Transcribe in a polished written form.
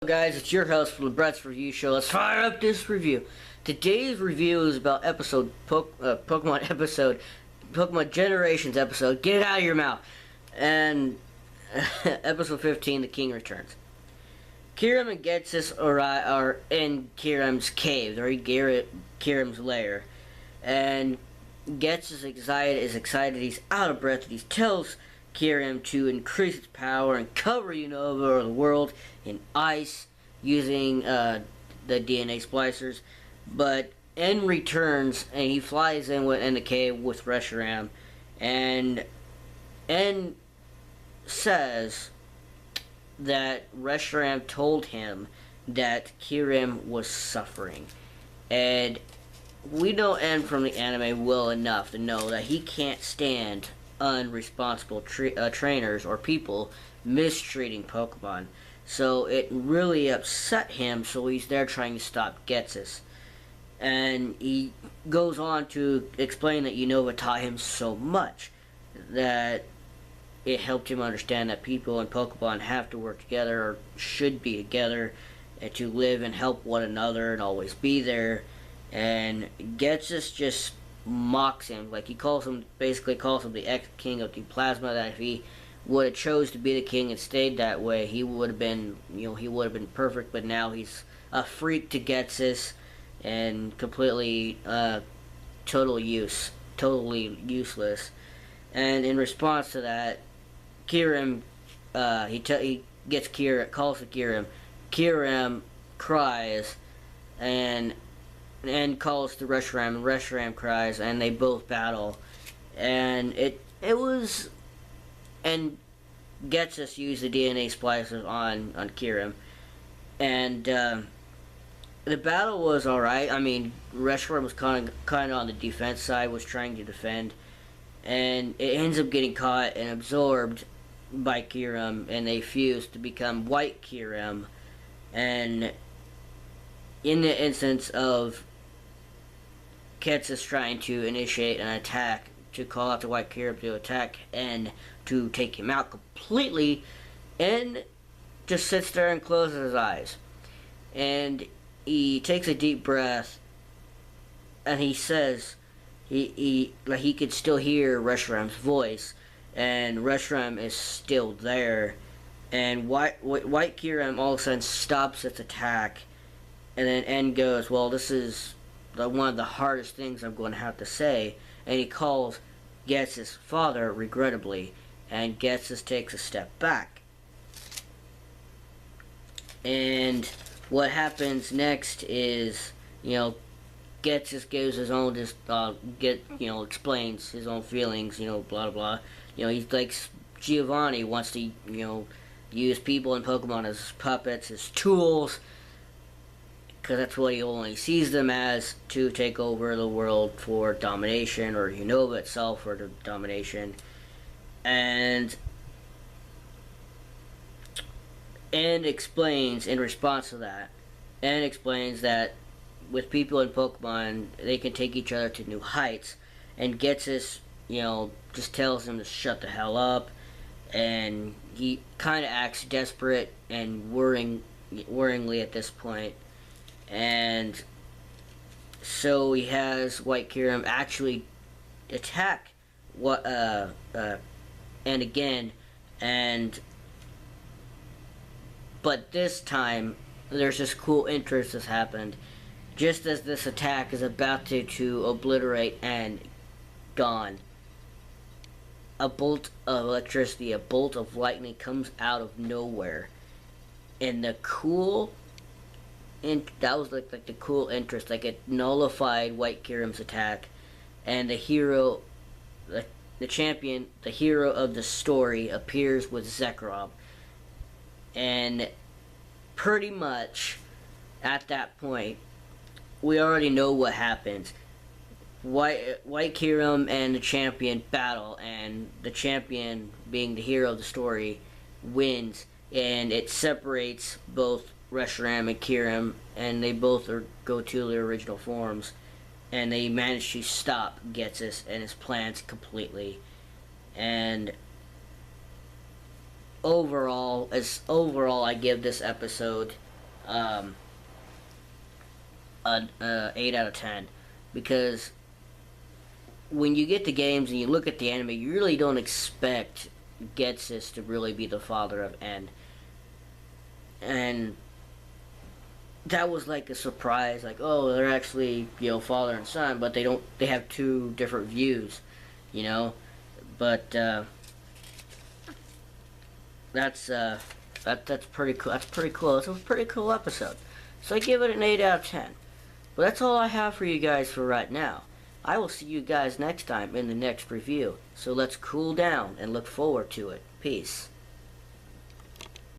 Guys, it's your host for the Brett's Review Show. Let's fire up this review. Today's review is about Pokemon episode, Pokemon Generations episode. Get it out of your mouth. And episode 15, The King Returns. Kyurem and Ghetsis are in Kyurem's cave. They're in Kyurem's lair. And Ghetsis is excited. He's out of breath. He tells Kyurem to increase its power and cover Unova, the world, in ice using the DNA splicers. But N returns and he flies in the cave with Reshiram, and N says that Reshiram told him that Kyurem was suffering, and we know N from the anime well enough to know that he can't stand unresponsible trainers or people mistreating Pokemon. So it really upset him, so he's there trying to stop Ghetsis. And he goes on to explain that Unova taught him so much that it helped him understand that people and Pokemon have to work together, or should be together, and to live and help one another and always be there. And Ghetsis just mocks him, like basically calls him the ex-king of the plasma, that if he would have chose to be the king and stayed that way, he would have been, he would have been perfect. But now he's a freak to Ghetsis and completely totally useless. And in response to that, Kyurem he calls to Kyurem. Kyurem cries and calls to Reshiram, and Reshiram cries, and they both battle. And and Ghetsis used the DNA splicers on Kyurem, and the battle was alright. I mean, Reshiram was kind of on the defense side, was trying to defend, and it ends up getting caught and absorbed by Kyurem, and they fuse to become White Kyurem. And in the instance of Ghetsis trying to initiate an attack, to call out to White Kyurem to attack and to take him out completely, and just sits there and closes his eyes. And he takes a deep breath, and he says he could still hear Reshiram's voice, and Reshiram is still there. And White Kyurem all of a sudden stops its attack, and then N goes, "Well, this is one of the hardest things I'm going to have to say," and he calls Ghetsis' father, regrettably, and Ghetsis takes a step back. And what happens next is, Ghetsis gives his own, explains his own feelings, blah blah. He's like Giovanni, wants to, use people and Pokemon as puppets, as tools, because that's what he only sees them as, to take over the world for domination, or Unova itself for the domination. And explains in response to that, and explains that with people and Pokemon, they can take each other to new heights. And Ghetsis, just tells him to shut the hell up, and he kind of acts desperate and worryingly at this point. And so he has White Kyurem actually attack and again, but this time there's this cool interest that's happened. Just as this attack is about to obliterate and gone, a bolt of electricity, a bolt of lightning comes out of nowhere, and that was like the cool interest, like it nullified White Kyurem's attack, and the hero, the champion, the hero of the story, appears with Zekrom. And pretty much at that point, we already know what happens. White Kyurem and the champion battle, and the champion, being the hero of the story, wins, and it separates both Reshiram and Kyurem, and they both go to their original forms, and they manage to stop Ghetsis and his plans completely. And overall, I give this episode an 8 out of 10, because when you get the games and you look at the anime, you really don't expect Getsus to really be the father of N. And that was like a surprise, like, oh, they're actually, father and son, but they have two different views, but that's pretty cool. That's pretty cool. It's a pretty cool episode. So I give it an 8 out of 10. But that's all I have for you guys for right now. I will see you guys next time in the next review. So let's cool down and look forward to it. Peace.